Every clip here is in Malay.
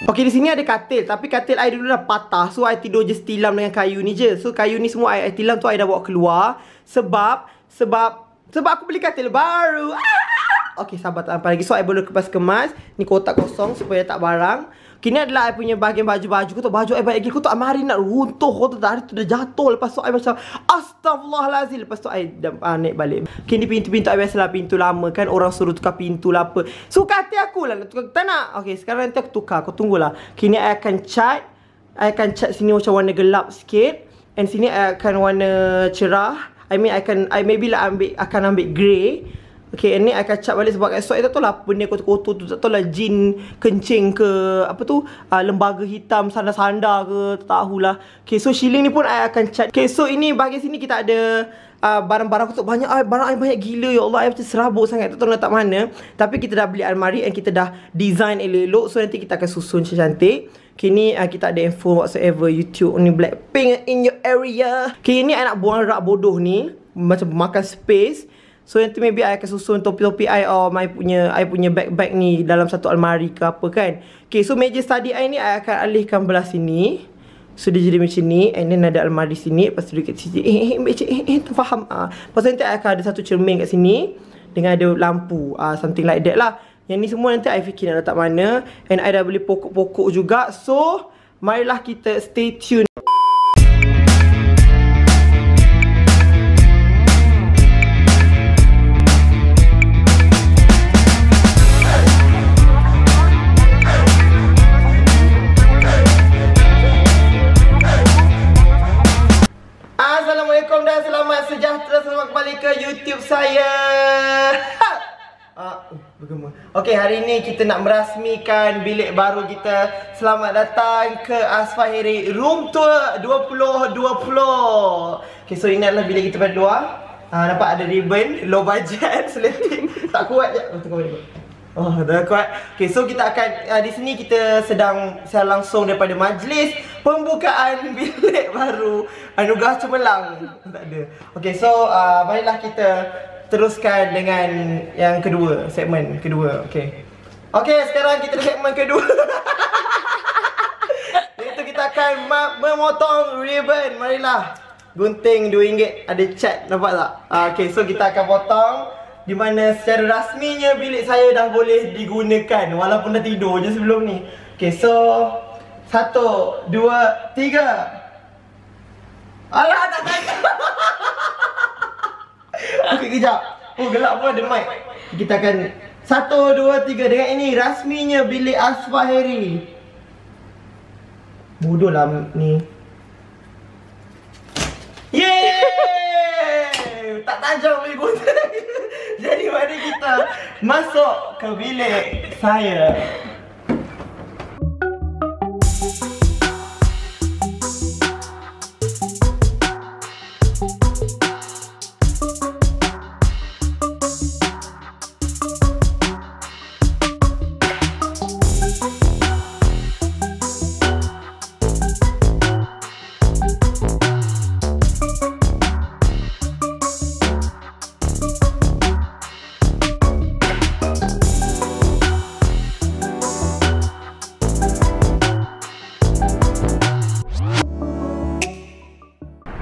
Okay, di sini ada katil. Tapi katil I dulu dah patah. So, I tidur je tilam dengan kayu ni je. So, kayu ni semua I tilam tu I dah bawa keluar. Sebab aku beli katil baru. Okay, sabar tak sampai lagi. So, I boleh kemas-kemas. Ni kotak kosong supaya tak barang. Kini adalah I punya bahagian baju-baju. Kau tahu baju I banyak lagi. Kau tahu amari nak runtuh. Kau tahu hari tu dah jatuh. Lepas tu I macam Astaghfirullahalazim. Lepas tu I naik balik. Kini pintu-pintu I biasalah pintu lama kan. Orang suruh tukar pintu lah apa. Suka hati aku lah nak tukar. Tak nak. Okay, sekarang nanti aku tukar. Kau tunggulah. Kini I akan cat. I akan cat sini macam warna gelap sikit. And sini I akan warna cerah. I maybe lah akan ambil grey. Okay, ni I akan cat balik sebab esok I tak tahu lah apa ni kotor-kotor tu. Tak tahu lah jin kencing ke apa tu, lembaga hitam sandar-sandar ke, tak tahulah. Okay, so shilling ni pun I akan cat. Okay, so ini bahagian sini kita ada barang-barang tu banyak. Barang I banyak gila, ya Allah. I macam serabut sangat, tak tahu letak mana. Tapi kita dah beli almari and kita dah design elok-elok. So nanti kita akan susun cantik. Okay, ni kita ada info whatsoever YouTube ni Blackpink in your area. Okay, ni I nak buang rak bodoh ni, macam makan space. So nanti maybe I akan susun topi-topi I or I punya bag-bag ni dalam satu almari ke apa kan. Okay, so meja study I ni I akan alihkan belah sini. So dia jadi macam ni. And then ada almari sini. Lepas tu dekat sini tak faham. Lepas tu nanti I akan ada satu cermin kat sini dengan ada lampu, something like that lah. Yang ni semua nanti I fikir nak letak mana. And I dah beli pokok-pokok juga. So marilah kita stay tune. Assalamualaikum dan selamat sejahtera. Selamat kembali ke YouTube saya. Bergema. Okay, hari ni kita nak merasmikan bilik baru kita. Selamat datang ke Asfahiri Room Tour 2020. Okay, so ini adalah bilik kita pada luar. Nampak ada ribbon, low budget, seleting. Tak kuat je. Oh, dah kuat. Okay, so kita akan di sini kita sedang langsung daripada majlis pembukaan bilik baru Anugerah Cemerlang. Tak ada. Okay, so marilah kita teruskan dengan yang kedua, segmen kedua. Okay. Okay, sekarang kita segmen kedua. Iaitu kita akan memotong ribbon. Marilah. Gunting RM2. Ada cat, nampak tak? Okay, so kita akan potong. Di mana secara rasminya bilik saya dah boleh digunakan walaupun dah tidur je sebelum ni. Okay, so 1, 2, 3. Alah, tak tangkap. Okay, kejap. Oh, gelap pun ada mic. Kita akan 1, 2, 3. Dengan ini rasminya bilik Asfahiri. Bodoh lah ni. Yeay! Tak tajam boleh guna. Jadi mari kita masuk ke bilik saya.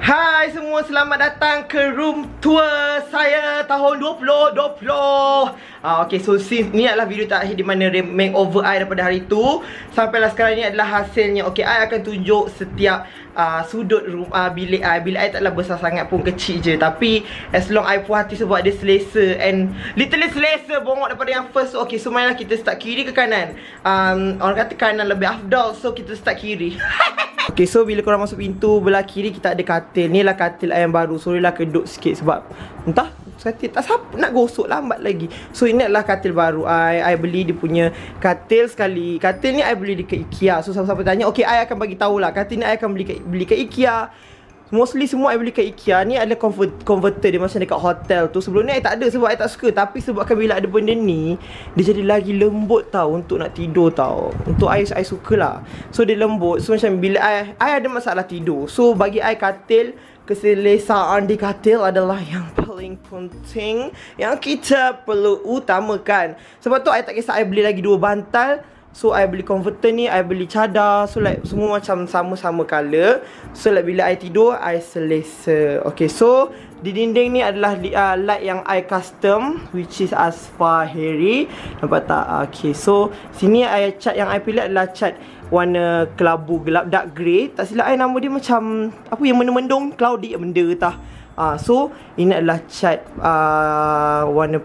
Hai semua, selamat datang ke room tour saya tahun 2020. Okay, so since ni adalah video terakhir di mana makeover I daripada hari tu. Sampailah sekarang ni adalah hasilnya. Okay, I akan tunjuk setiap sudut room bilik I. Bilik I taklah besar sangat pun, kecil je. Tapi as long I puas hati sebab dia selesa. And literally selesa bongok daripada yang first. Okay, so mainlah kita start kiri ke kanan. Orang kata kanan lebih afdal, so kita start kiri. Okay, so bila korang masuk pintu belah kiri kita ada katil. Ni lah katil I yang baru. Sorry lah kedut sikit sebab entah katil tak siapa nak gosok, lambat lagi. So ini adalah katil baru I beli dia punya katil sekali. Katil ni I beli dekat IKEA. So siapa-siapa tanya, okay, I akan bagi tahulah. Katil ni I akan beli kat IKEA. Mostly semua I beli kat IKEA. Ni ada converter dia macam dekat hotel tu. Sebelum ni I tak ada sebab I tak suka. Tapi sebabkan bila ada benda ni, dia jadi lagi lembut tau untuk nak tidur tau. Untuk I sukalah. So dia lembut. So macam bila I ada masalah tidur. So bagi I katil, keselesaan di katil adalah yang paling penting yang kita perlu utamakan. Sebab tu I tak kisah I beli lagi 2 bantal. So I beli converter ni, I beli cadar. So like semua macam sama-sama color. So like bila I tidur, I selesa. Okay, so di dinding ni adalah light yang I custom, which is Aspa Harry. Nampak tak? Okay, so sini I cat yang I pilih adalah cat warna kelabu gelap, dark grey. Tak silap I nama dia macam apa yang mendung-mendung, cloudy benda tah. So ini adalah cat warna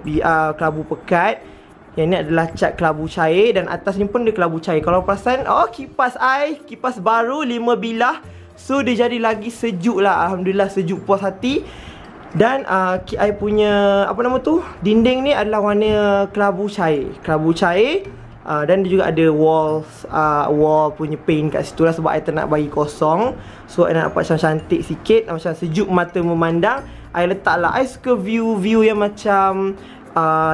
kelabu pekat. Yang ni adalah cat kelabu cair. Dan atas ni pun dia kelabu cair. Kalau perasan, kipas I, kipas baru 5 bilah. So dia jadi lagi sejuk lah. Alhamdulillah, sejuk, puas hati. Dan I punya apa nama tu, dinding ni adalah warna kelabu cair. Kelabu cair. Dan dia juga ada wall punya paint kat situ lah. Sebab I tak nak bagi kosong. So I nak dapat macam cantik sikit, macam sejuk mata memandang. I letak lah, I suka view yang macam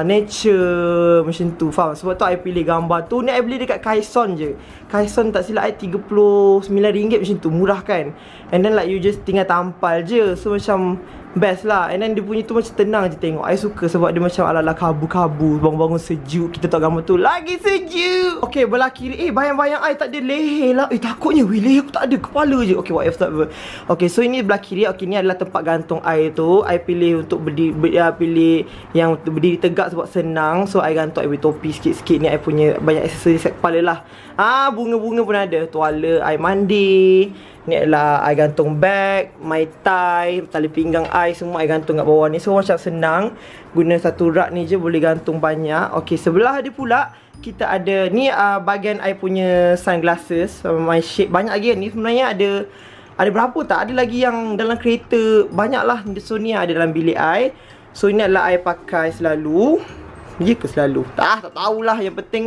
nature macam tu, faham? Sebab tu I pilih gambar tu. Ni I beli dekat Kaison je. Kaison tak silap I RM39 macam tu, murah kan. And then like you just tinggal tampal je. So macam best lah. And then dia punya tu macam tenang je tengok. I suka sebab dia macam ala-ala kabu-kabu. Bangun-bangun sejuk. Kita tengok gambar tu lagi sejuk. Okay, belah kiri. Bayang-bayang I tak ada leher lah. Takutnya leher aku tak ada, kepala je. Okay, whatever. Okay, so ini belah kiri. Okay, ni adalah tempat gantung I tu. I pilih untuk pilih yang untuk berdiri tegak sebab senang. So I gantung I punya topi sikit-sikit. Ni I punya banyak aksesoris kat kepala lah. Bunga-bunga pun ada. Tuala I mandi. Ni adalah I gantung bag, my tie, tali pinggang I, semua I gantung kat bawah ni. So macam senang. Guna satu rak ni je boleh gantung banyak. Okay, sebelah dia pula kita ada ni bahagian I punya sunglasses, my shade. Banyak lagi ni sebenarnya ada berapa tak? Ada lagi yang dalam kereta, banyak lah. So ni ada dalam bilik I. So ini adalah I pakai selalu. Ya ke selalu? Tak tahulah. Yang penting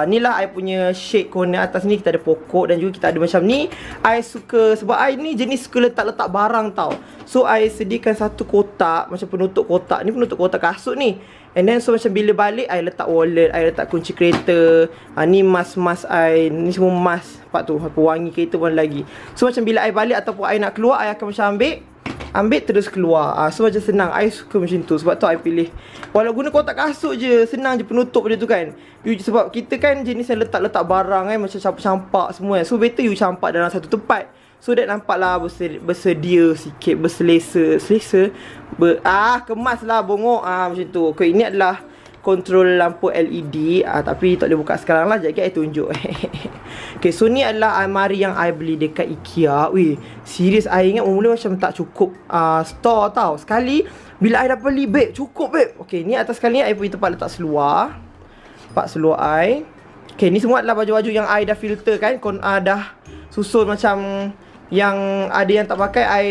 ni lah I punya shade corner. Atas ni kita ada pokok. Dan juga kita ada macam ni. I suka, sebab I ni jenis suka letak-letak barang tau. So I sediakan satu kotak, macam penutup kotak. Ni penutup kotak kasut ni. And then so macam bila balik I letak wallet, I letak kunci kereta. Ni mask I, ni semua mask. Nampak tu, pewangi kereta pun lagi. So macam bila I balik ataupun I nak keluar, I akan macam ambil terus keluar. So macam senang. I suka macam tu. Sebab tu I pilih. Walau guna kotak kasut je, senang je penutup dia tu kan. Sebab kita kan jenis yang letak-letak barang kan, macam campak-campak semua kan. So better you campak dalam satu tempat. So that nampak lah bersedia sikit, berselesa. Kemas lah bongok. Macam tu. Okay, ini adalah kontrol lampu LED. Tapi tak boleh buka sekarang lah. Sekejap I tunjuk. Okay, so ni adalah almari yang I beli dekat IKEA. Serius I ingat mula macam tak cukup store tau. Sekali bila I dah beli, babe, cukup babe. Okay, ni atas kali ni I punya tempat letak seluar. Tempat seluar I. Okay, ni semua adalah baju-baju yang I dah filter kan. Dah susun macam yang ada yang tak pakai I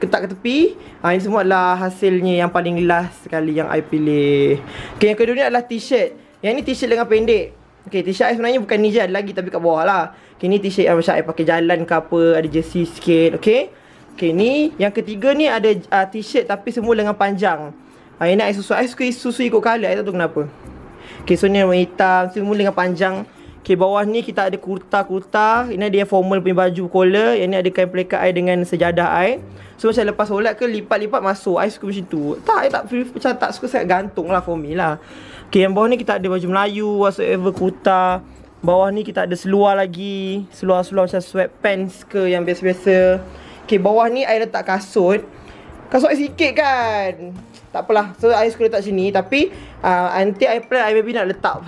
ketak ke tepi. Ini semua adalah hasilnya yang paling last sekali yang I pilih. Okay, yang kedua ni adalah t-shirt. Yang ni t-shirt lengan pendek. Okay, t-shirt I sebenarnya bukan ni je, ada lagi tapi kat bawah lah. Okay, ni t-shirt yang macam I pakai jalan ke apa. Ada jersey sikit, okay. Okay, ni yang ketiga ni ada t-shirt tapi semua lengan panjang. Ini nak I susu. I suka susu ikut colour, I tak tahu kenapa. Okay, so ni warna hitam, semua lengan panjang. Okay, bawah ni kita ada kurta. Ini ada yang formal punya baju collar. Yang ni ada kain pelikat I dengan sejadah I. So macam lepas solat ke lipat-lipat masuk. I suka macam tu. I tak suka sangat gantung lah for me lah. Okay, yang bawah ni kita ada baju Melayu, whatsoever, kurta. Bawah ni kita ada seluar lagi. Seluar-seluar macam sweatpants ke yang biasa-biasa. Okay, bawah ni I letak kasut. Kasut I sikit kan. Tak apalah. So I suka letak sini. Tapi nanti I plan I maybe nak letak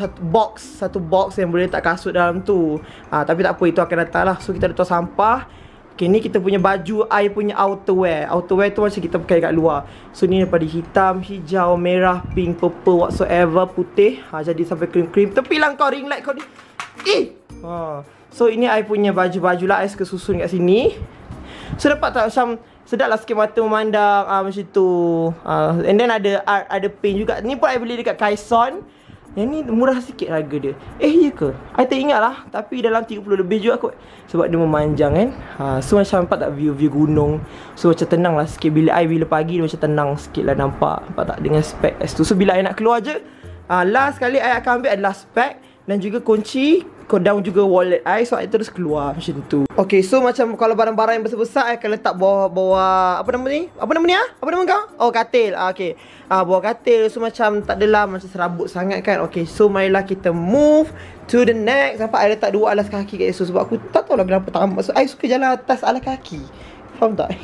satu box yang boleh letak kasut dalam tu. Tapi tak apa, itu akan datang lah. So kita letak sampah. Okay, ni kita punya baju I punya outerwear. Outerwear tu macam kita pakai kat luar. So ni daripada hitam, hijau, merah, pink, purple, whatsoever, putih. Jadi sampai krim-krim. Tepi lah kau, ring light kau ni. So ini I punya baju-baju lah. I suka susun kat sini. So dapat tak macam sedap lah sikit mata memandang. Macam tu. And then ada paint juga. Ni pun I beli dekat Kaison. Yang ni murah sikit harga dia. Ya ke? I tak ingat lah. Tapi dalam 30 lebih juga kot. Sebab dia memanjang kan. So macam nampak tak view gunung. So macam tenang lah sikit. Bila pagi dia macam tenang sikit lah nampak. Nampak tak dengan spek S tu. So bila I nak keluar je, last kali I akan ambil adalah spek. dan juga kunci, down juga wallet I. So I terus keluar macam tu. Okay, so macam kalau barang-barang yang besar-besar I akan letak bawah apa nama ni? Apa nama ni ah? Apa nama kau? Oh, katil. Okay, bawah katil. So macam tak adalah macam serabut sangat kan. Okay, so marilah kita move to the next. Sampai I letak 2 alas kaki kat situ. Sebab aku tak tahu lah kenapa tak amat. So I suka jalan atas alas kaki. Faham tak?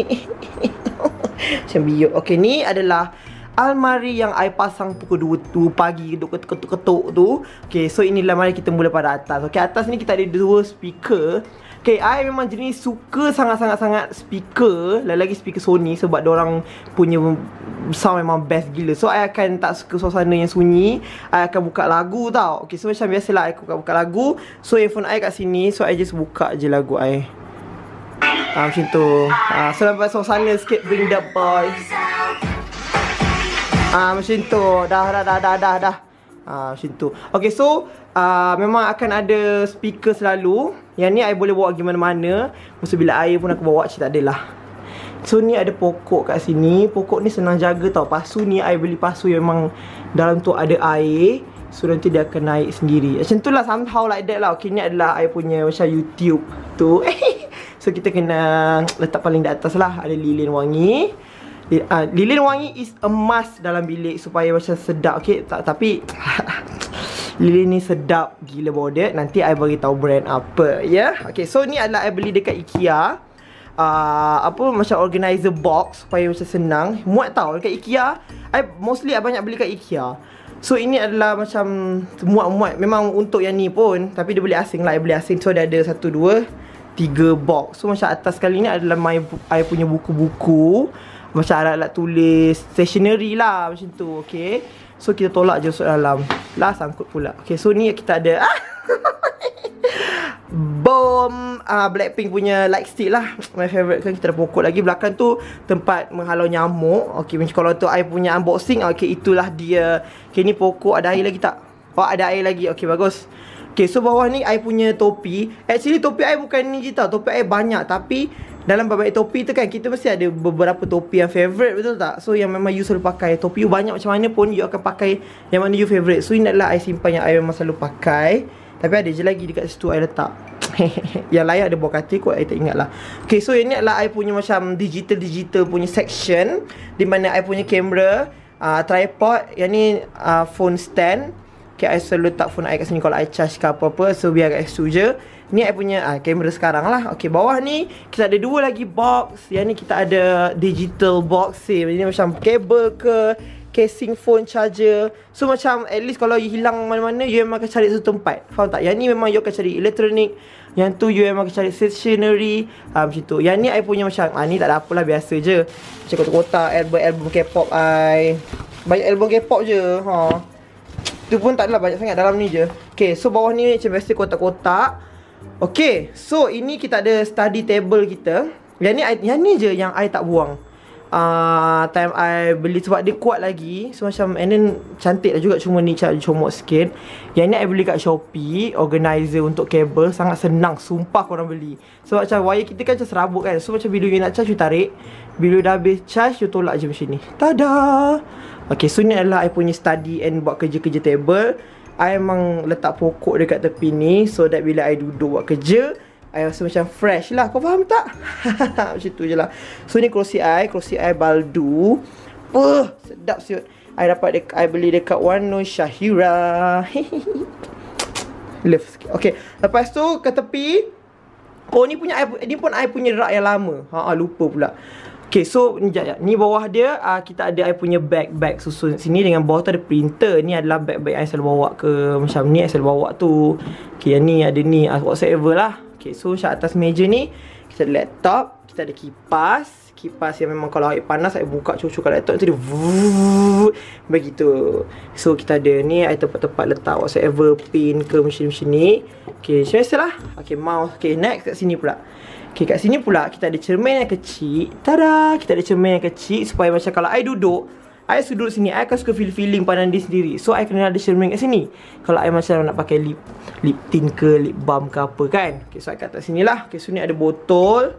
Macam biuk. Okay, ni adalah almari yang I pasang pukul 2 pagi, ketuk-ketuk tu. Okay, so inilah, mari kita mula pada atas. Okay, atas ni kita ada 2 speaker. Okay, I memang jenis suka sangat-sangat speaker. Lagi speaker Sony, sebab diorang punya sound memang best gila. So I akan tak suka suasana yang sunyi. I akan buka lagu tau. Okay, so macam biasalah I buka lagu. So earphone I kat sini. So I just buka je lagu I. Macam tu. So nampak suasana sikit, bring the boys. Macam tu. Dah. Macam tu. Okay, so memang akan ada speaker selalu. Yang ni I boleh bawa pergi mana-mana. Masa bila air pun aku bawa, tak adalah. So ni ada pokok kat sini. Pokok ni senang jaga tau. Pasu ni I beli pasu yang memang dalam tu ada air. So nanti dia akan naik sendiri. Macam tu lah, somehow like that lah. Okay, ni adalah I punya macam YouTube tu. So kita kena letak paling di atas lah. Ada lilin wangi. Lilin wangi is a must dalam bilik supaya macam sedap. Okay, tapi lilin ni sedap gila border. Nanti I bagi tahu brand apa, ya. Okay, so ni adalah I beli dekat IKEA. Macam organizer box supaya macam senang. Muat tau dekat IKEA. I banyak beli kat IKEA. So ini adalah macam muat-muat. Memang untuk yang ni pun, tapi dia beli asing lah. I beli asing. So dia ada 1, 2, 3 box. So macam atas kali ni adalah I punya buku-buku, macam alat-alat tulis, stationery lah macam tu. Okay, so kita tolak je masuk dalam. Lah sangkut pula. Okay, so ni kita ada Bomb Blackpink punya light stick lah. My favourite kan. Kita ada pokok lagi. Belakang tu tempat menghalau nyamuk. Okay, macam kalau tu I punya unboxing. Okay, itulah dia. Okay, ni pokok. Ada air lagi tak? Oh, ada air lagi. Okay, bagus. Okay, so bawah ni I punya topi. Actually topi I bukan ni je tau. Topi I banyak. Tapi dalam berbagai topi tu kan, kita mesti ada beberapa topi yang favourite, betul tak? So yang memang you selalu pakai. Topi you banyak macam mana pun, you akan pakai yang mana you favourite. So ini adalah I simpan yang I memang selalu pakai. Tapi ada je lagi dekat situ I letak. Yang lain ada bawah katil kot, I tak ingat lah. Okay, so ini adalah I punya macam digital punya section, di mana I punya kamera, tripod. Yang ni phone stand. Okay, I selalu letak phone I kat sini kalau I charge ke apa-apa. So biar kat situ je. Ni I punya kamera sekarang lah. Okay, bawah ni kita ada 2 lagi box. Yang ni kita ada digital box. Ini macam kabel ke, casing phone, charger. So macam at least kalau you hilang mana-mana, you memang akan cari satu tempat. Faham tak? Yang ni memang you akan cari elektronik. Yang tu you memang akan cari stationery. Macam tu. Yang ni I punya macam ni tak ada apalah, biasa je. Macam kotak-kotak album K-pop I. Banyak album K-pop je. Tu pun tak adalah banyak sangat, dalam ni je. Okay, so bawah ni macam biasa kotak-kotak. Okay, so ini kita ada study table kita. Yang ni je yang I tak buang. Time I beli sebab dia kuat lagi. So macam, and then cantik lah juga. Cuma ni comot sikit. Yang ni I beli kat Shopee, organizer untuk kabel. Sangat senang, sumpah korang beli. So macam wire kita kan macam serabut kan. So macam bila you nak charge, you tarik. Bila dah habis charge, you tolak je macam ni. Tada! Okay, so ni adalah I punya study and buat kerja-kerja table. I memang letak pokok dekat tepi ni, so that bila I duduk buat kerja, I rasa macam fresh lah. Kau faham tak? Macam tu je lah. So ni kerusi I Baldu. Sedap siut. I beli dekat Wano Shahira. Love sikit. Okay, lepas tu ke tepi. Oh, ni pun I punya rak yang lama. Lupa pula. Okay, so ni bawah dia kita ada I punya bag susun sini. Dengan bawah tu ada printer. Ni adalah bag-bag I selalu bawa ke. Macam ni I selalu bawa tu. Okay, yang ni ada ni whatsoever lah. Okay, so macam atas meja ni kita ada laptop. Kita ada kipas yang memang kalau air panas I buka cucu kat laptop tu dia begitu. So kita ada ni I tempat-tempat letak whatsoever, pin ke macam ni. Okay, macam biasalah. Okay, mouse. Okay, next kat sini pula. Okay, kat sini pula kita ada cermin yang kecil. Tada! Kita ada cermin yang kecil supaya macam kalau I duduk, I duduk sini, I akan suka feeling pandang diri sendiri. So I kena ada cermin kat sini. Kalau I macam nak pakai lip tint ke, lip balm ke apa kan. Okay, so I kat atas sini lah. Okay, so ni ada botol.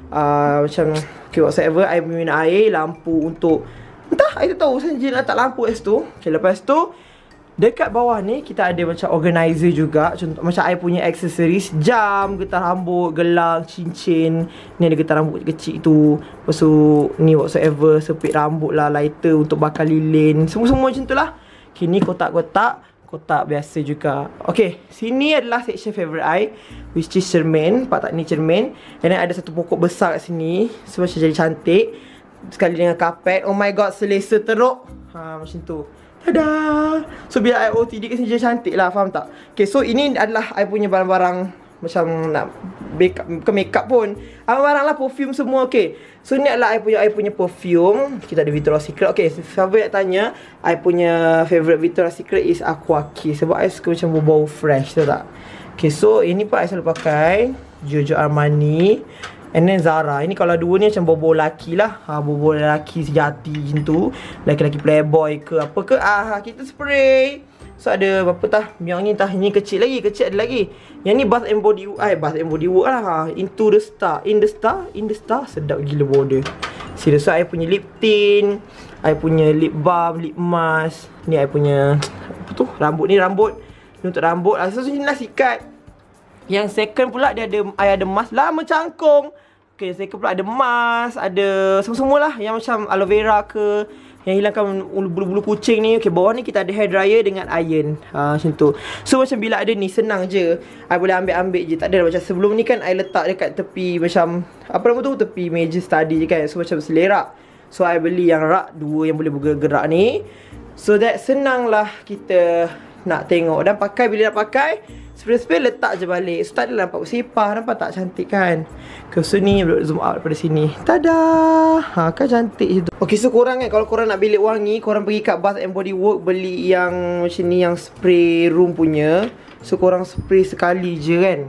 Macam okay, whatsoever. I minum air, lampu untuk entah, I tak tahu saja nak letak lampu kat situ. Okay, lepas tu Dekat bawah ni kita ada macam organizer juga. Contoh macam I punya aksesoris, jam, getah rambut, gelang, cincin. Ni ada getah rambut kecil tu. Lepas tu ni whatsoever, sepit rambut lah, lighter untuk bakar lilin. Semua-semua macam tu lah. Okay, ni kotak-kotak. Kotak biasa juga. Okay, sini adalah section favourite I, which is cermin. Nampak tak ni cermin. And then ada satu pokok besar kat sini, so macam jadi cantik. Sekali dengan kapet. Oh my god, selesa teruk. Macam tu. Tada! So bila I OTD kat sini dia cantik lah, faham tak? Okay, so ini adalah I punya barang-barang macam nak makeup, bukan makeup pun, barang lah, perfume semua. Okay, so ni adalah I punya perfume. Kita ada Victoria's Secret. Okay, siapa nak tanya, I punya favourite Victoria's Secret is Aqua Kiss. Sebab I suka macam bau fresh, tahu tak? Okay, so ini pun I selalu pakai Giorgio Armani and then Zara. Ini kalau dua ni macam bau-bau lelaki lah, bau-bau lelaki sejati macam tu. Lelaki-lelaki playboy ke apa ke, kita spray. So ada berapa tah? Yang ni tah, ini kecil lagi, kecil ada lagi. Yang ni Bath and Body Works, Bath and Body Works lah. Into the Star, In the Star, sedap gila bau dia. Serius, so I punya lip tint, I punya lip balm, lip mask. Ni I punya apa tu? Rambut ni, rambut ni untuk rambut. So sini lah sikat. Yang second pula dia ada, I ada mask lama cangkung. Okay, second pula ada mask, ada semua-semua lah yang macam aloe vera ke, yang hilangkan bulu-bulu kucing ni. Okay, bawah ni kita ada hair dryer dengan iron. Macam tu. So macam bila ada ni, senang je, I boleh ambil-ambil je. Tak ada macam sebelum ni kan, I letak dekat tepi macam, apa nama tu, tepi meja study je kan. So macam selerak. So I beli yang rak, dua yang boleh bergerak ni. So that senang lah kita nak tengok. Dan pakai, bila nak pakai, spray-spray letak je balik. So tak adalah nampak bersepah. Nampak tak cantik kan? So ni zoom out daripada sini. Tada! Kan cantik je tu. Okay, so korang kan, kalau korang nak bilik wangi, korang pergi kat Bath and Body Works, beli yang macam ni, yang spray room punya. So korang spray sekali je kan.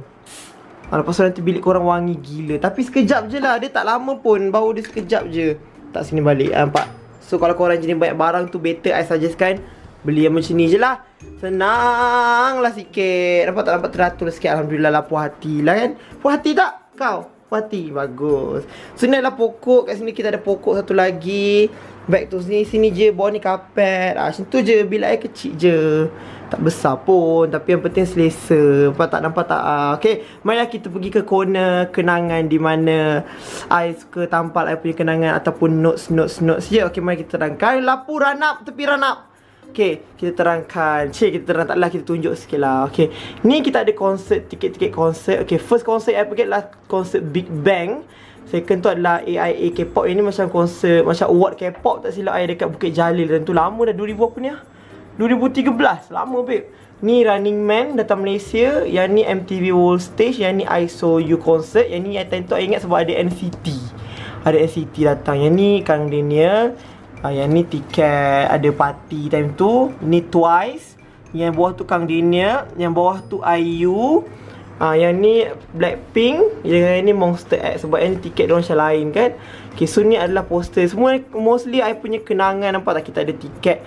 Lepas tu nanti bilik korang wangi gila. Tapi sekejap je lah, dia tak lama pun. Bau dia sekejap je. Tak, sini balik. Nampak? So kalau korang jenis banyak barang tu, better I suggestkan beli yang macam ni je lah. Senang lah sikit. Nampak tak? Nampak teratur sikit. Alhamdulillah lah, puas hati lah kan. Puas hati tak kau? Puas hati? Bagus. So ni adalah pokok. Kat sini kita ada pokok satu lagi. Back tu sini, sini je. Bawah ni kapet. Macam tu je. Bilik air kecil je. Tak besar pun. Tapi yang penting selesa. Nampak tak? Nampak tak? Okay, marilah kita pergi ke corner kenangan, di mana I suka tampal I punya kenangan ataupun notes je. Okay, mari kita terangkan. Lapu ranap, tepi ranap. Okay, kita terangkan. Kita terang, taklah kita tunjuk sikit lah. Okay, ni kita ada konsert, tiket-tiket konsert. Okay, first konsert I pergi adalah konsert Big Bang. Second tu adalah AIA K-pop. Ini macam konsert, macam award K-pop tak silap I, dekat Bukit Jalil. Dan tu lama dah, 2000 apa ni lah, 2013. Lama babe. Ni Running Man datang Malaysia. Yang ni MTV World Stage. Yang ni I Saw You Concert. Yang ni I tentu I ingat sebab ada NCT. Ada NCT datang. Yang ni Kang Daniel. Yang ni tiket, ada party time tu. Ni Twice. Yang bawah tu Kang Daniel. Yang bawah tu IU. Yang ni Blackpink. Yang ni Monster X. Sebab yang ni tiket dia macam lain kan. Okay, so ni adalah poster. Semua mostly I punya kenangan. Nampak tak? Kita ada tiket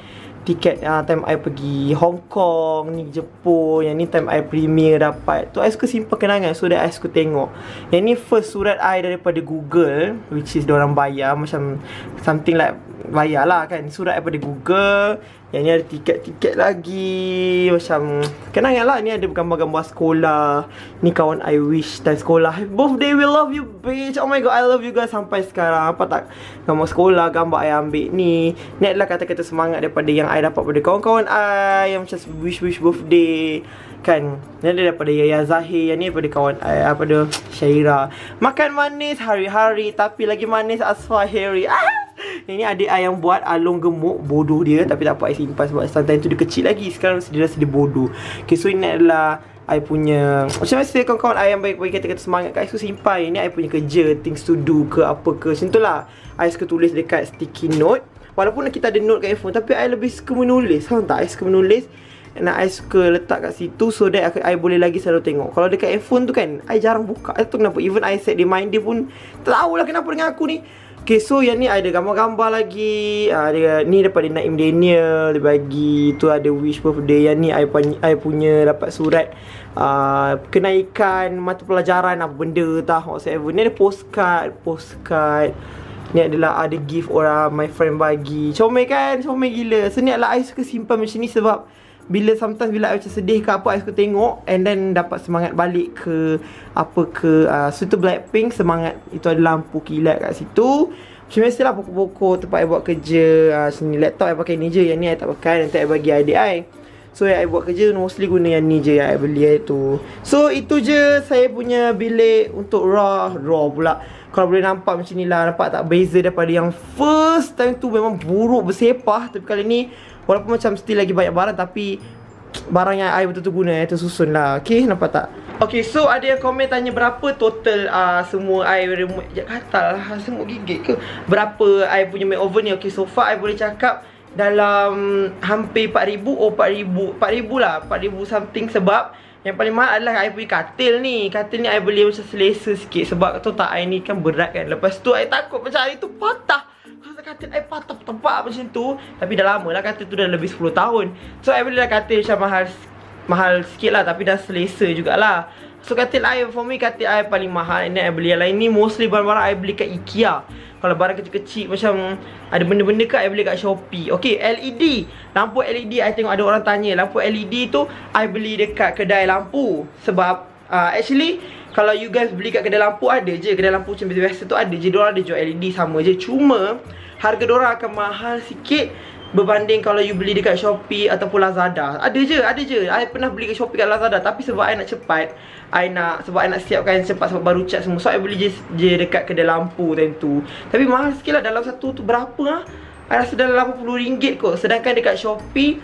time I pergi Hong Kong, ni Jepun. Yang ni time I premier dapat. Tu I suka simpan kenangan, so that I suka tengok. Yang ni first surat I daripada Google, which is diorang bayar, macam something like bayar lah kan. Surat daripada Google. Yang ni ada tiket-tiket lagi, macam kenangan lah. Ni ada gambar-gambar sekolah. Ni kawan I wish time sekolah. Birthday, we love you bitch. Oh my god, I love you guys sampai sekarang. Apa tak? Gambar sekolah, gambar I ambil ni. Ni adalah kata-kata semangat daripada yang I dapat pada kawan-kawan I, yang macam wish birthday kan. Ni ada daripada Yaya Zahir. Yang ni daripada kawan I, daripada Syaira. Makan manis hari-hari, tapi lagi manis Asfar Harry. Ini adik I yang buat, Along gemuk. Bodoh dia, tapi tak apa, I simpan sebab time tu dia kecil lagi. Sekarang dia rasa dia bodoh. Okay, so ini adalah I punya, macam biasa kawan-kawan I yang bagi kata-kata semangat kat I, so simpan. Ini I punya kerja, things to do ke apa ke, macam tu lah. I suka tulis dekat sticky note. Walaupun kita ada note kat iPhone, tapi I lebih suka menulis. Faham tak? I suka menulis. Dan I suka letak kat situ, so that I boleh lagi selalu tengok. Kalau dekat iPhone tu kan, I jarang buka. Itu kenapa, even I set reminder pun tak tahulah kenapa dengan aku ni. Okay, so yang ni ada gambar-gambar lagi. Ni daripada Naim Daniel, dia bagi. Tu ada wish birthday. Yang ni I punya dapat surat kenaikan mata pelajaran, apa benda tah, whatsoever. Ni ada postcard. Ni adalah ada gift orang, my friend bagi. Comel kan? Comel gila. So ni adalah I suka simpan macam ni sebab bila sometimes bila I macam sedih ke apa, I suka tengok and then dapat semangat balik ke apa ke. So tu Blackpink, semangat itu ada lampu kilat kat situ. Macam biasalah pokok-pokok tempat I buat kerja. Sini laptop I pakai ni je, yang ni I tak pakai, nanti I bagi adik I. So yang I buat kerja mostly guna yang ni je yang I beli tu. So itu je saya punya bilik untuk Raw pula. Kalau boleh nampak macam ni lah, nampak tak beza daripada yang first time tu memang buruk bersepah. Tapi kali ni walaupun macam still lagi banyak barang, tapi barang yang I betul-betul guna tersusun lah. Okay, nampak tak? Okay, so ada yang komen tanya berapa total semua I remote. Sekejap katal lah, semut gigit ke? Berapa I punya makeover ni? Okay, so far I boleh cakap dalam hampir 4,000. Oh 4,000 lah, 4,000 something. Sebab yang paling mahal adalah I punya katil ni. Katil ni I beli macam selesa sikit. Sebab tahu tak, I ni kan berat kan. Lepas tu I takut macam hari tu patah. Kalau katil I patah tempat macam tu. Tapi dah lama lah, katil tu dah lebih 10 tahun. So I beli lah katil macam mahal sikit lah, tapi dah selesa jugalah. So katil I, for me katil I paling mahal. And then I beli yang lain ni mostly barang-barang I beli kat IKEA. Kalau barang kecil-kecil macam ada benda-benda ke, I beli kat Shopee. Okay, LED. Lampu LED, I tengok ada orang tanya. Lampu LED tu, I beli dekat kedai lampu. Sebab, actually, kalau you guys beli kat kedai lampu, ada je. Kedai lampu macam biasa tu ada je. Diorang ada jual LED sama je. Cuma, harga diorang akan mahal sikit berbanding kalau you beli dekat Shopee ataupun Lazada. Ada je. I pernah beli kat Shopee kat Lazada. Tapi sebab I nak cepat, sebab I nak siapkan cepat sebab baru cat semua. So I beli je dekat kedai lampu tentu. Tapi mahal sikit lah. Dalam satu tu berapa lah? I rasa dalam RM80 kot. Sedangkan dekat Shopee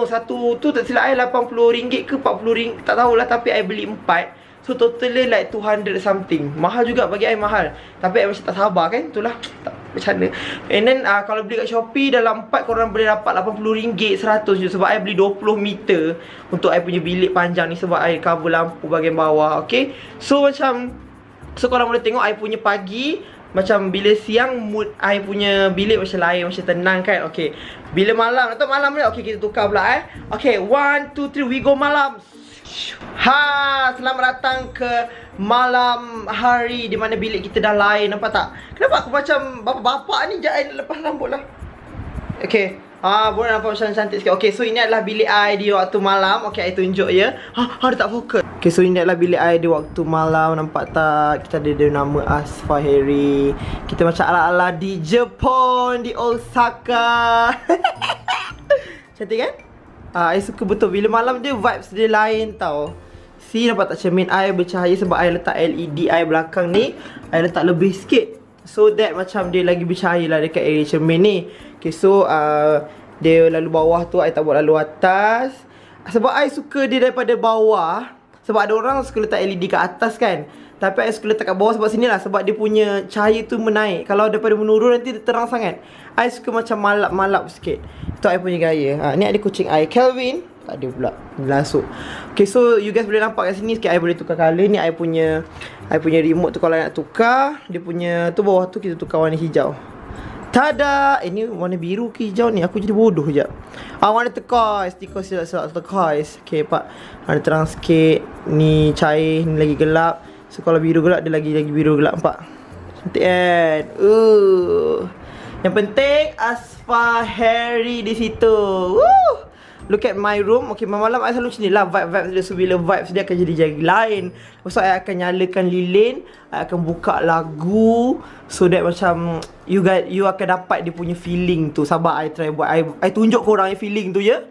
satu tu tak silap I RM80 ke RM40, tak tahulah. Tapi I beli 4. So totally like 200 something. Mahal juga, bagi I mahal. Tapi I macam tak sabar kan. Itulah tak, macam mana. And then kalau beli kat Shopee dalam 4, korang boleh dapat RM80, 100 je. Sebab I beli 20 meter untuk I punya bilik panjang ni. Sebab I cover lampu bahagian bawah. Okay, so macam, so korang boleh tengok I punya pagi. Macam bila siang mood I punya bilik macam lain, macam tenang kan. Okay, bila malam, atau malam ni, okay kita tukar pula Okay, 1, 2, 3, we go malam. Selamat datang ke malam hari di mana bilik kita dah lain. Nampak tak? Kenapa aku macam bapak-bapak ni? Jangan lepas rambut lah. Okay, boleh nampak macam cantik sikit. Okay, so ini adalah bilik I di waktu malam. Okay, I tunjuk ya. Dia tak fokus. Okay, so ini adalah bilik I di waktu malam. Nampak tak? Kita ada nama Asfa Harry. Kita macam ala-ala di Jepun, di Osaka. Cantik kan? I suka betul. Bila malam dia vibes dia lain tau. See, nampak tak cermin I bercahaya sebab I letak LED I belakang ni. I letak lebih sikit, so that macam dia lagi bercahaya lah dekat area cermin ni. Okay, so dia lalu bawah tu, I tak buat lalu atas. Sebab I suka dia daripada bawah. Sebab ada orang suka letak LED kat atas kan. Tapi I suka letak kat bawah sebab sini lah. Sebab dia punya cahaya tu menaik. Kalau daripada menurun nanti dia terang sangat. I suka macam malap-malap sikit. Itu I punya gaya. Ni ada kucing I, Kelvin. Tak ada pula, masuk. Okay, so you guys boleh nampak kat sini sikit. I boleh tukar colour. Ni I punya remote tu. Kalau nak tukar, dia punya tu bawah tu kita tukar warna hijau. Tada! Ni warna biru ke hijau ni? Aku jadi bodoh sekejap. Warna turquoise. Silap turquoise. Okay, pak. Warna terang sikit. Ni cair, ni lagi gelap. So kalau biru gelap, dia lagi biru gelap. Nampak? Cantik kan? Yang penting Asfa Harry di situ. Woo! Look at my room. Okay, malam I selalu macam ni lah vibe dia. So bila vibes dia akan jadi lain. Lepas tu I akan nyalakan lilin, I akan buka lagu, so that macam you akan dapat dia punya feeling tu. Sabar I try buat. I tunjuk korang yang feeling tu ya.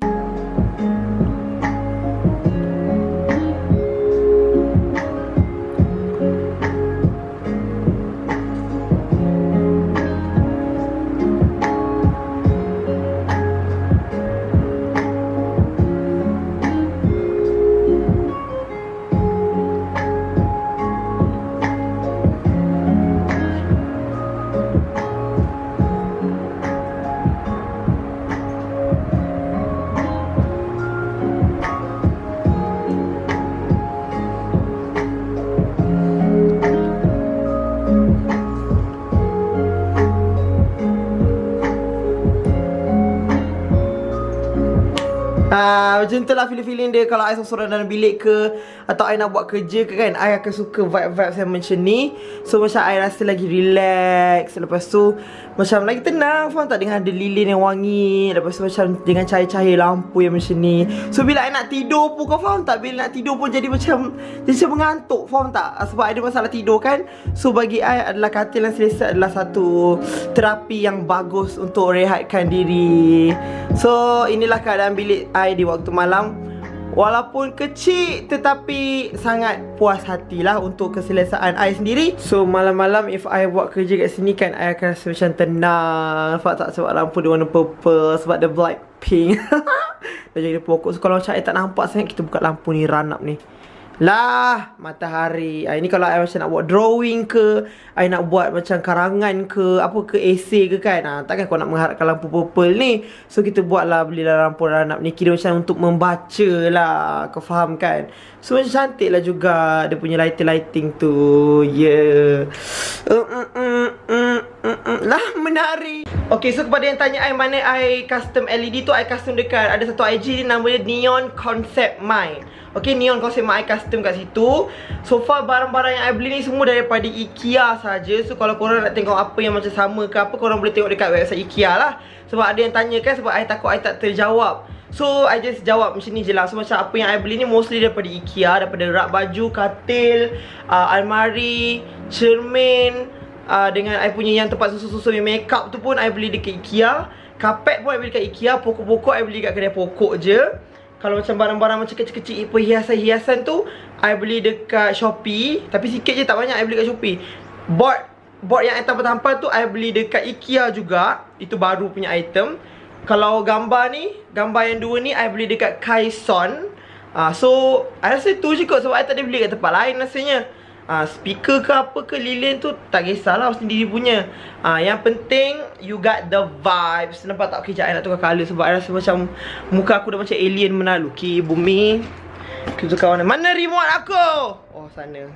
Macam tu lah feeling dia. Kalau I seorang dalam bilik ke, atau I nak buat kerja ke kan, I akan suka vibe-vibe yang macam ni. So macam I rasa lagi relax. Lepas tu macam lagi tenang, faham tak? Dengan ada lilin yang wangi. Lepas tu macam dengan cahaya-cahaya lampu yang macam ni. So bila I nak tidur pun, kau faham tak? Bila nak tidur pun jadi macam mengantuk, faham tak? Sebab ada masalah tidur kan. So bagi I adalah katil yang selesa adalah satu terapi yang bagus untuk rehatkan diri. So inilah keadaan bilik I di waktu malam. Walaupun kecil tetapi sangat puas hatilah untuk keselesaan I sendiri. So malam-malam if I buat kerja kat sini kan, I akan rasa macam tenang. Nampak tak? Sebab lampu dia warna purple, sebab dia black pink. Dah jadi pokok. So kalau macam I tak nampak sangat, kita buka lampu ni, run up ni. Lah, matahari. Ini kalau I macam nak buat drawing ke, I nak buat macam karangan ke, apa ke, esay ke kan, takkan kau nak mengharapkan lampu purple ni. So kita buatlah, belilah lampu ranap ni. Kira macam untuk membaca lah, kau faham kan. So macam cantik lah juga dia punya lighting tu. Yeah. Lah, menari. Okay, so kepada yang tanya I mana I custom LED tu, I custom dekat ada satu IG ni, nama dia Neon Concept Mind. Okay, Neon Concept Mind I custom kat situ. So far barang-barang yang I beli ni semua daripada IKEA saja. So kalau korang nak tengok apa yang macam sama ke apa, korang boleh tengok dekat website IKEA lah. Sebab ada yang tanya kan, sebab I takut I tak terjawab. So I just jawab macam ni je lah. So macam apa yang I beli ni mostly daripada IKEA. Daripada rak baju, katil, almari, cermin, dengan I punya yang tempat susun-susun yang makeup tu pun I beli dekat IKEA. Kapet pun I beli dekat IKEA. Pokok-pokok I beli dekat kedai pokok je. Kalau macam barang-barang macam kecil-kecil perhiasan-hiasan tu, I beli dekat Shopee. Tapi sikit je, tak banyak I beli dekat Shopee. Board yang I tampal-tampal tu I beli dekat IKEA juga. Itu baru punya item. Kalau gambar ni, gambar yang dua ni I beli dekat Kaison. So I rasa tu je kot, sebab I tak ada beli kat tempat lain rasanya. Speaker ke apa ke, lilin tu tak kisahlah, sendiri punya. Yang penting you got the vibes. Nampak tak? Kejap I nak tukar colour sebab I rasa macam muka aku dah macam alien menalu. Okay, bumi. Kita tukar warna. Mana remote aku? Oh, sana.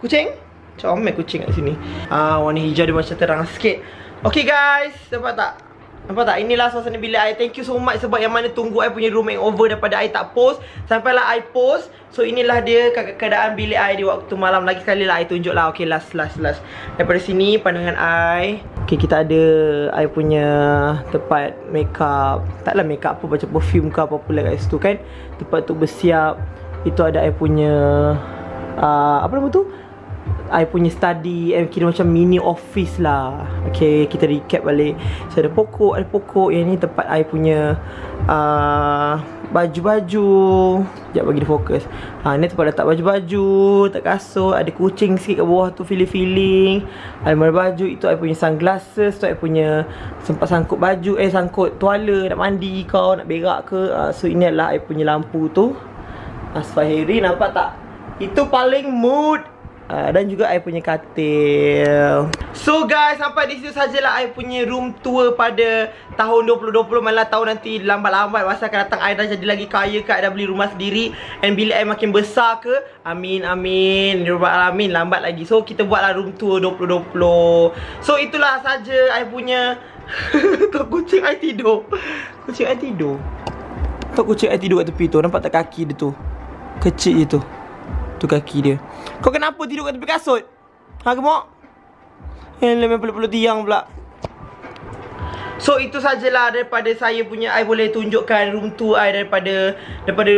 Kucing? Comel kucing kat sini. Warna hijau dia macam terang sikit. Okay guys, nampak tak? Nampak tak? Inilah suasana bilik I. Thank you so much sebab yang mana tunggu I punya room makeover daripada I tak post, sampailah I post. So inilah dia keadaan bilik I di waktu malam. Lagi sekali lah I tunjuk lah. Okay, last. Daripada sini pandangan I. Okay, kita ada I punya tempat makeup. Taklah makeup apa, macam perfume ke apa-apa lah kat situ kan. Tempat tu bersiap. Itu ada I punya apa nama tu? I punya study, kira macam mini office lah. Okay, kita recap balik. So ada pokok, yang ni tempat I punya baju-baju. Sekejap bagi dia fokus. Ni tempat letak baju-baju, letak kasut. Ada kucing sikit kat bawah tu, feeling. Almari baju, itu I punya sunglasses. Tu I punya sempat sangkut baju, sangkut tuala, nak mandi kau, nak berak ke. So ini adalah I punya lampu tu. Asfahiri, nampak tak? Itu paling mood. Dan juga I punya katil. So guys, sampai di situ sajalah I punya room tour pada tahun 2020. Malah tahun nanti lambat-lambat masa akan datang I dah jadi lagi kaya ke, I dah beli rumah sendiri, and bilik I makin besar ke. Amin, amin, alamin. Lambat lagi. So kita buatlah room tour 2020. So itulah saja I punya tu kucing I tidur. Kucing I tidur. Tu kucing I tidur kat tepi tu. Nampak tak kaki dia tu? Kecil je tu. Tu kaki dia. Kau kenapa tidur kat tepi kasut? Gemuk? Main peluk-peluk tiang pula. So itu sajalah daripada saya punya. I boleh tunjukkan room tour I daripada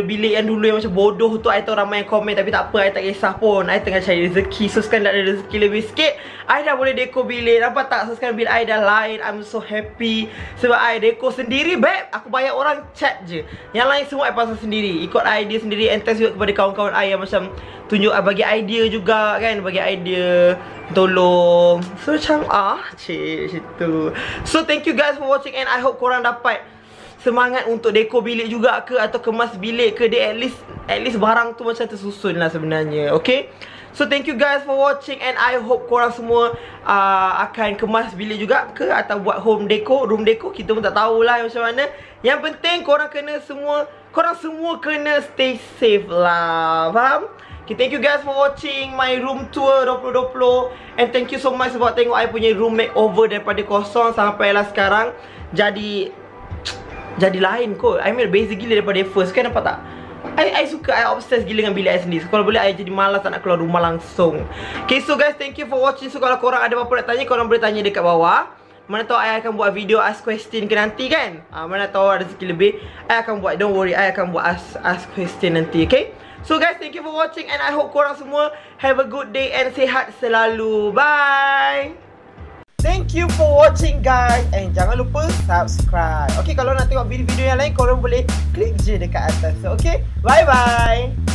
bilik yang dulu yang macam bodoh tu. I tahu ramai yang komen, tapi tak apa, I tak kisah pun. I tengah cari rezeki. So sekarang dah ada rezeki lebih sikit, I dah boleh dekor bilik. Nampak tak? So sekarang bilik I dah lain. I'm so happy sebab I dekor sendiri, babe. Aku bayar orang cat je. Yang lain semua I pasang sendiri, ikut idea sendiri. And thanks juga kepada kawan-kawan I yang macam tunjuk, bagi idea juga kan. Bagi idea, tolong. So macam cik situ. So thank you guys for watching, and I hope korang dapat semangat untuk dekor bilik juga ke, atau kemas bilik ke. Dia at least barang tu macam tersusun lah sebenarnya. Okay, so thank you guys for watching, and I hope korang semua akan kemas bilik juga ke, atau buat home decor, room decor. Kita pun tak tahulah macam mana. Yang penting korang semua kena stay safe lah. Faham? Okay, thank you guys for watching my room tour 2020. And thank you so much sebab tengok I punya room makeover daripada kosong sampailah sekarang jadi jadi lain kot. I mean beza gila daripada first kan, nampak tak? I suka, I obsessed gila dengan bilik I sendiri. So kalau boleh I jadi malas tak nak keluar rumah langsung. Okay, so guys, thank you for watching. So kalau korang ada apa-apa nak tanya, korang boleh tanya dekat bawah. Mana tahu I akan buat video ask question ke nanti kan. Mana tahu ada rezeki lebih, I akan buat. Don't worry, I akan buat ask question nanti, okay? So guys, thank you for watching and I hope korang semua have a good day and sihat selalu. Bye. Thank you for watching guys. And jangan lupa subscribe. Okay, kalau nak tengok video-video yang lain, korang boleh klik je dekat atas. Okay, bye-bye.